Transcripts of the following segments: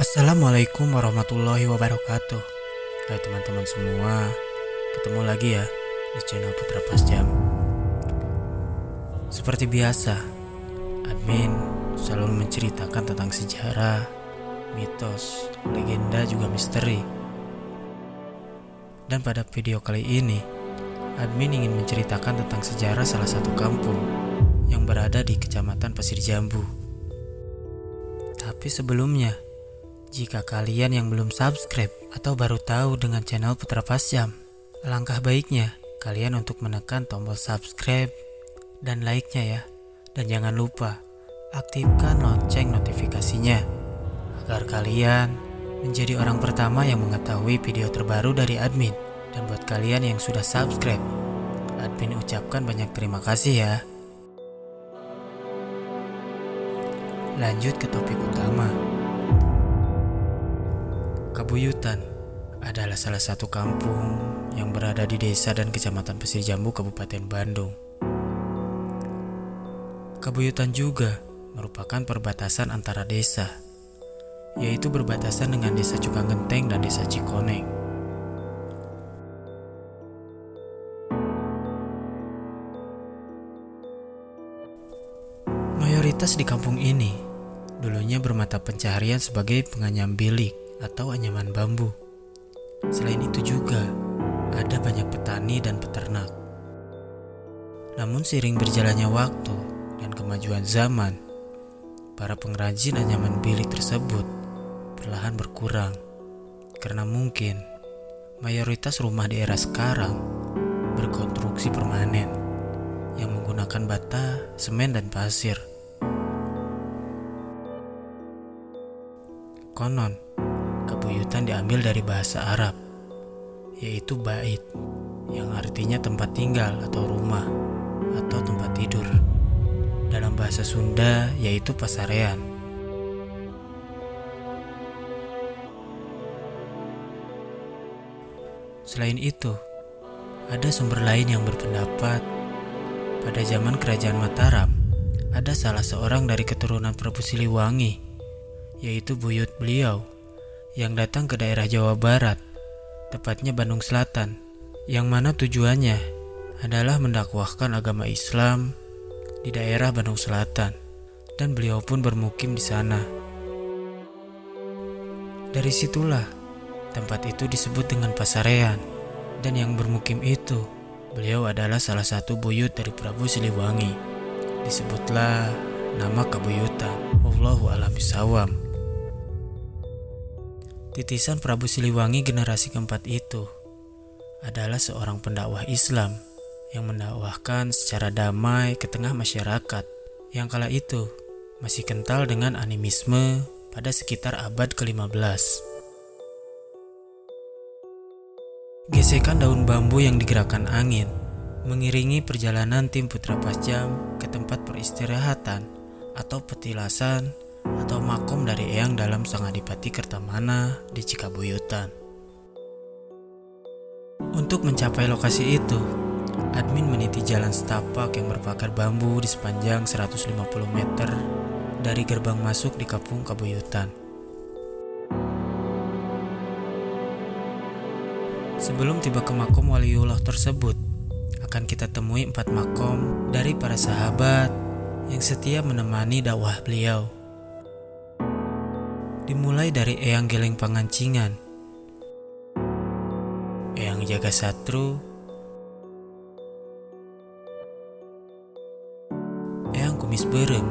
Assalamualaikum warahmatullahi wabarakatuh. Hai teman-teman semua, ketemu lagi ya di channel Putra Pasjam. Seperti biasa, admin selalu menceritakan tentang sejarah, mitos, legenda juga misteri. Dan pada video kali ini, admin ingin menceritakan tentang sejarah salah satu kampung yang berada di Kecamatan Pasir Jambu. Tapi sebelumnya, jika kalian yang belum subscribe atau baru tahu dengan channel Putra Pasjam, alangkah baiknya kalian untuk menekan tombol subscribe dan like-nya ya. Dan jangan lupa aktifkan lonceng notifikasinya agar kalian menjadi orang pertama yang mengetahui video terbaru dari admin. Dan buat kalian yang sudah subscribe, admin ucapkan banyak terima kasih ya. Lanjut ke topik utama. Kabuyutan adalah salah satu kampung yang berada di desa dan kecamatan Pasir Jambu, Kabupaten Bandung. Kabuyutan juga merupakan perbatasan antara desa, yaitu berbatasan dengan desa Cukanggenteng dan desa Cikoneng. Mayoritas di kampung ini dulunya bermata pencaharian sebagai penganyam bilik atau anyaman bambu. Selain itu juga ada banyak petani dan peternak. Namun seiring berjalannya waktu dan kemajuan zaman, para pengrajin anyaman bilik tersebut perlahan berkurang karena mungkin mayoritas rumah di era sekarang berkonstruksi permanen yang menggunakan bata, semen, dan pasir. Konon, kabuyutan diambil dari bahasa Arab, yaitu bait, yang artinya tempat tinggal atau rumah, atau tempat tidur. Dalam bahasa Sunda, yaitu pasarean. Selain itu, ada sumber lain yang berpendapat, pada zaman Kerajaan Mataram, ada salah seorang dari keturunan Prabu Siliwangi, yaitu buyut beliau, yang datang ke daerah Jawa Barat, tepatnya Bandung Selatan, yang mana tujuannya adalah mendakwahkan agama Islam di daerah Bandung Selatan, dan beliau pun bermukim di sana. Dari situlah tempat itu disebut dengan Pasarean, dan yang bermukim itu beliau adalah salah satu buyut dari Prabu Siliwangi. Disebutlah nama Kabuyutan. Wallahu a'lam bishawab. Titisan Prabu Siliwangi generasi keempat itu adalah seorang pendakwah Islam yang mendakwahkan secara damai ke tengah masyarakat yang kala itu masih kental dengan animisme pada sekitar abad ke-15. Gesekan daun bambu yang digerakkan angin mengiringi perjalanan tim Putra Pasjam ke tempat peristirahatan atau petilasan atau makom dari Eyang Dalam Sang Adipati Kertamana di Cikabuyutan. Untuk mencapai lokasi itu, admin meniti jalan setapak yang berpagar bambu di sepanjang 150 meter dari gerbang masuk di kampung Kabuyutan. Sebelum tiba ke makom waliullah tersebut, akan kita temui 4 makom dari para sahabat yang setia menemani dakwah beliau. Dimulai dari Eyang Geleng Pangancingan, Eyang Jagasatru, Eyang Kumis Berem,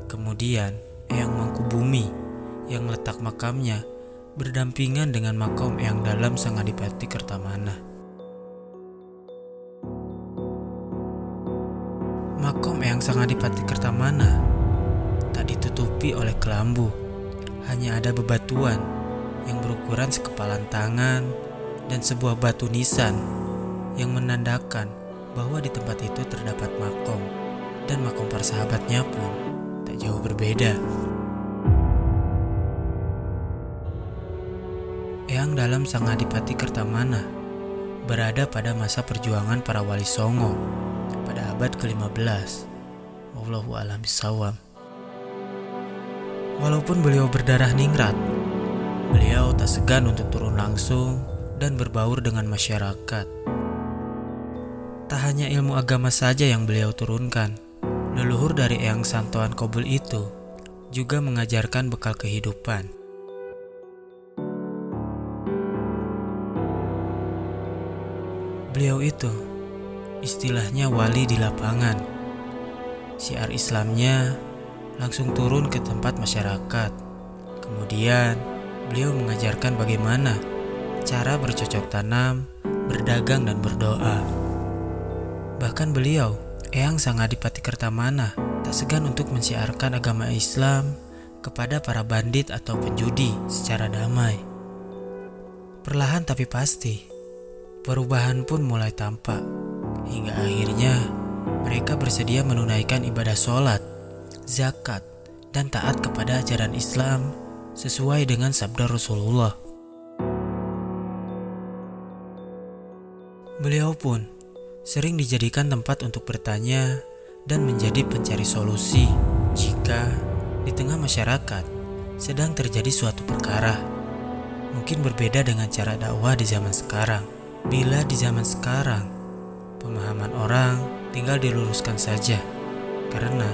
kemudian Eyang Mangkubumi yang letak makamnya berdampingan dengan makom Eyang Dalam Sang Adipati Kertamana. Makom Eyang Sang Adipati Kertamana tak ditutupi oleh kelambu, hanya ada bebatuan yang berukuran sekepalan tangan dan sebuah batu nisan yang menandakan bahwa di tempat itu terdapat makom, dan makom para sahabatnya pun tak jauh berbeda. Eyang Dalam Sang Adipati Kertamana berada pada masa perjuangan para wali Songo pada abad ke-15. Wallahu a'lam bishawab. Walaupun beliau berdarah ningrat, beliau tak segan untuk turun langsung dan berbaur dengan masyarakat. Tak hanya ilmu agama saja yang beliau turunkan, leluhur dari Eyang Santoan Kobul itu juga mengajarkan bekal kehidupan. Beliau itu istilahnya wali di lapangan. Syiar Islamnya langsung turun ke tempat masyarakat. Kemudian beliau mengajarkan bagaimana cara bercocok tanam, berdagang dan berdoa. Bahkan beliau, Eyang Sang Adipati Kertamana, tak segan untuk mensiarkan agama Islam kepada para bandit atau penjudi secara damai. Perlahan tapi pasti, perubahan pun mulai tampak, hingga akhirnya mereka bersedia menunaikan ibadah sholat, zakat, dan taat kepada ajaran Islam sesuai dengan sabda Rasulullah. Beliau pun sering dijadikan tempat untuk bertanya dan menjadi pencari solusi jika di tengah masyarakat sedang terjadi suatu perkara. Mungkin berbeda dengan cara dakwah di zaman sekarang. Bila di zaman sekarang pemahaman orang tinggal diluruskan saja, karena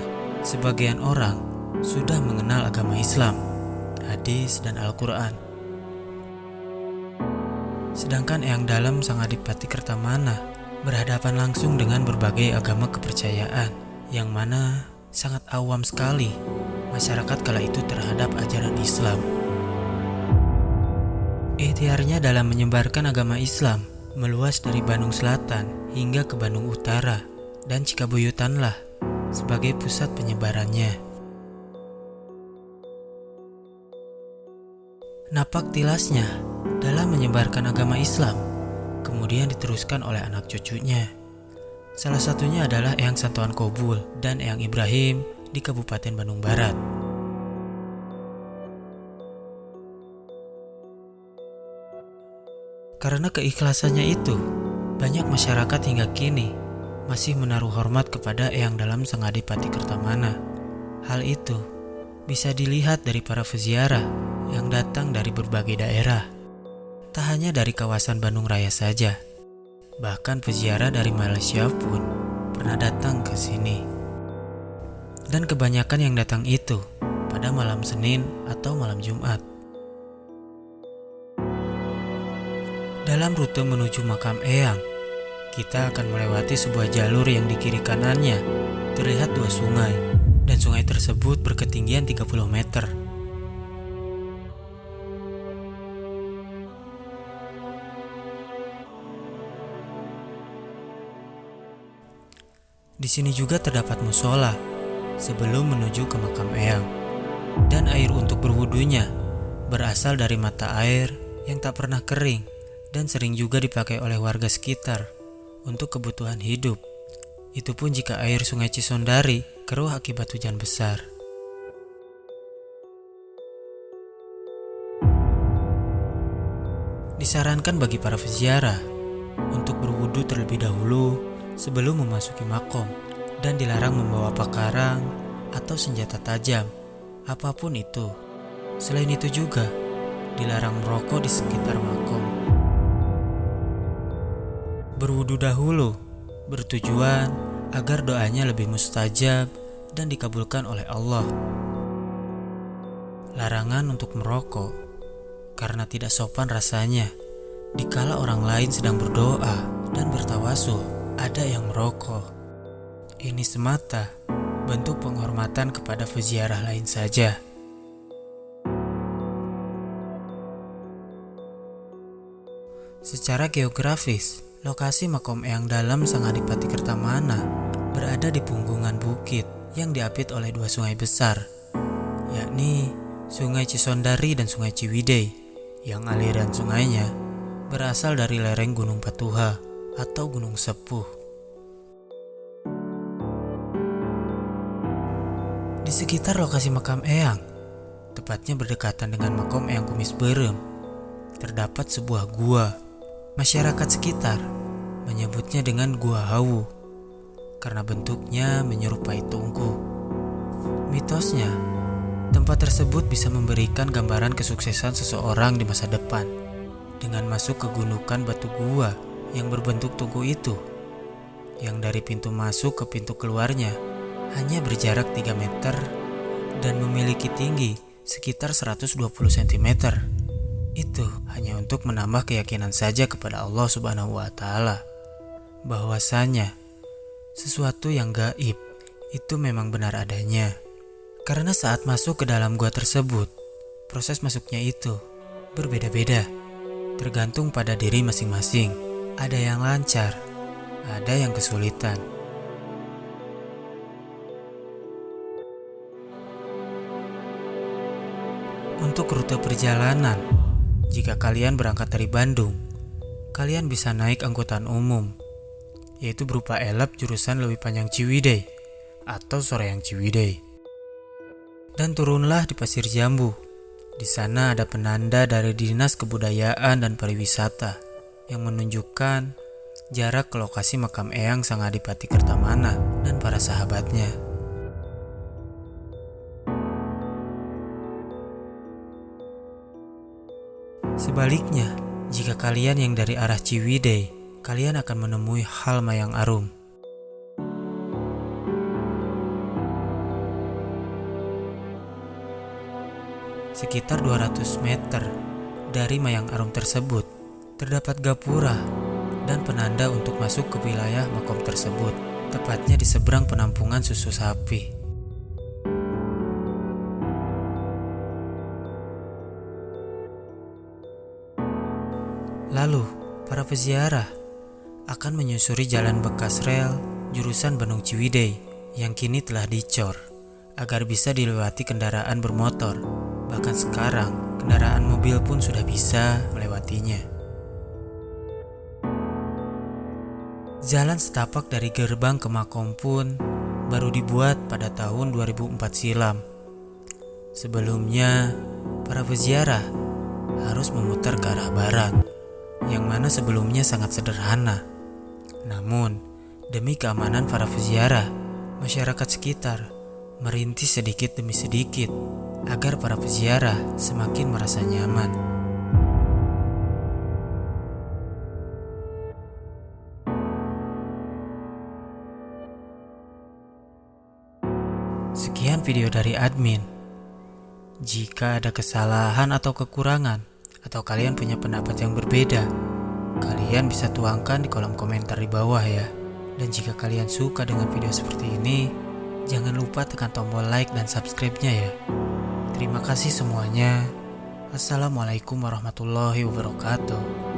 sebagian orang sudah mengenal agama Islam, hadis dan Al-Quran. Sedangkan Eyang Dalam Sang Adipati Kertamana berhadapan langsung dengan berbagai agama kepercayaan, yang mana sangat awam sekali masyarakat kala itu terhadap ajaran Islam. Ikhtiarnya dalam menyebarkan agama Islam meluas dari Bandung Selatan hingga ke Bandung Utara dan Cikabuyutanlah sebagai pusat penyebarannya. Napak tilasnya dalam menyebarkan agama Islam kemudian diteruskan oleh anak cucunya. Salah satunya adalah Eyang Santoan Kobul dan Eyang Ibrahim di Kabupaten Bandung Barat. Karena keikhlasannya itu, banyak masyarakat hingga kini masih menaruh hormat kepada Eyang Dalam Sang Adipati Kertamana. Hal itu bisa dilihat dari para peziarah yang datang dari berbagai daerah. Tak hanya dari kawasan Bandung Raya saja, bahkan peziarah dari Malaysia pun pernah datang ke sini. Dan kebanyakan yang datang itu pada malam Senin atau malam Jumat. Dalam rute menuju makam Eyang, kita akan melewati sebuah jalur yang di kiri kanannya terlihat dua sungai, dan sungai tersebut berketinggian 30 meter. Di sini juga terdapat musola sebelum menuju ke makam Eyang, dan air untuk berwudunya berasal dari mata air yang tak pernah kering dan sering juga dipakai oleh warga sekitar untuk kebutuhan hidup. Itu pun jika air Sungai Cisondari keruh akibat hujan besar. Disarankan bagi para peziarah untuk berwudu terlebih dahulu sebelum memasuki makom, dan dilarang membawa pakarang atau senjata tajam, apapun itu. Selain itu juga dilarang merokok di sekitar makom. Berwudu dahulu bertujuan agar doanya lebih mustajab dan dikabulkan oleh Allah. Larangan untuk merokok karena tidak sopan rasanya dikala orang lain sedang berdoa dan bertawasul ada yang merokok. Ini semata bentuk penghormatan kepada peziarah lain saja. Secara geografis, lokasi makam Eyang Dalam Sang Adipati Kertamana berada di punggungan bukit yang diapit oleh dua sungai besar, yakni Sungai Cisondari dan Sungai Ciwidey, yang aliran sungainya berasal dari lereng Gunung Patuha atau Gunung Sepuh. Di sekitar lokasi makam Eyang, tepatnya berdekatan dengan makam Eyang Kumis Berem, terdapat sebuah gua. Masyarakat sekitar menyebutnya dengan Gua Hawu karena bentuknya menyerupai tungku. Mitosnya, Tempat tersebut bisa memberikan gambaran kesuksesan seseorang di masa depan. Dengan masuk ke gundukan batu gua yang berbentuk tugu itu, yang dari pintu masuk ke pintu keluarnya hanya berjarak 3 meter dan memiliki tinggi sekitar 120 cm. Itu hanya untuk menambah keyakinan saja kepada Allah Subhanahu wa Ta'ala bahwasanya sesuatu yang gaib itu memang benar adanya. Karena saat masuk ke dalam gua tersebut, proses masuknya itu berbeda-beda, tergantung pada diri masing-masing. Ada yang lancar, ada yang kesulitan. Untuk rute perjalanan, jika kalian berangkat dari Bandung, kalian bisa naik angkutan umum, yaitu berupa elep jurusan Leuwi Panjang Ciwidey atau Soreang Ciwidey. Dan turunlah di Pasir Jambu. Di sana ada penanda dari Dinas Kebudayaan dan Pariwisata yang menunjukkan jarak ke lokasi makam Eyang Sang Adipati Kertamana dan para sahabatnya. Sebaliknya, jika kalian yang dari arah Ciwidey, kalian akan menemui Hal Mayang Arum. Sekitar 200 meter dari Mayang Arum tersebut, terdapat gapura dan penanda untuk masuk ke wilayah makom tersebut, tepatnya di seberang penampungan susu sapi. Lalu, para peziarah akan menyusuri jalan bekas rel jurusan Bandung Ciwidey yang kini telah dicor agar bisa dilewati kendaraan bermotor. Bahkan sekarang, kendaraan mobil pun sudah bisa melewatinya. Jalan setapak dari gerbang ke makom pun baru dibuat pada tahun 2004 silam. Sebelumnya, para peziarah harus memutar ke arah barat, yang mana sebelumnya sangat sederhana. Namun, demi keamanan para peziarah, masyarakat sekitar merintis sedikit demi sedikit agar para peziarah semakin merasa nyaman. Sekian video dari admin. Jika ada kesalahan atau kekurangan, atau kalian punya pendapat yang berbeda, kalian bisa tuangkan di kolom komentar di bawah ya. Dan jika kalian suka dengan video seperti ini, jangan lupa tekan tombol like dan subscribe-nya ya. Terima kasih semuanya. Assalamualaikum warahmatullahi wabarakatuh.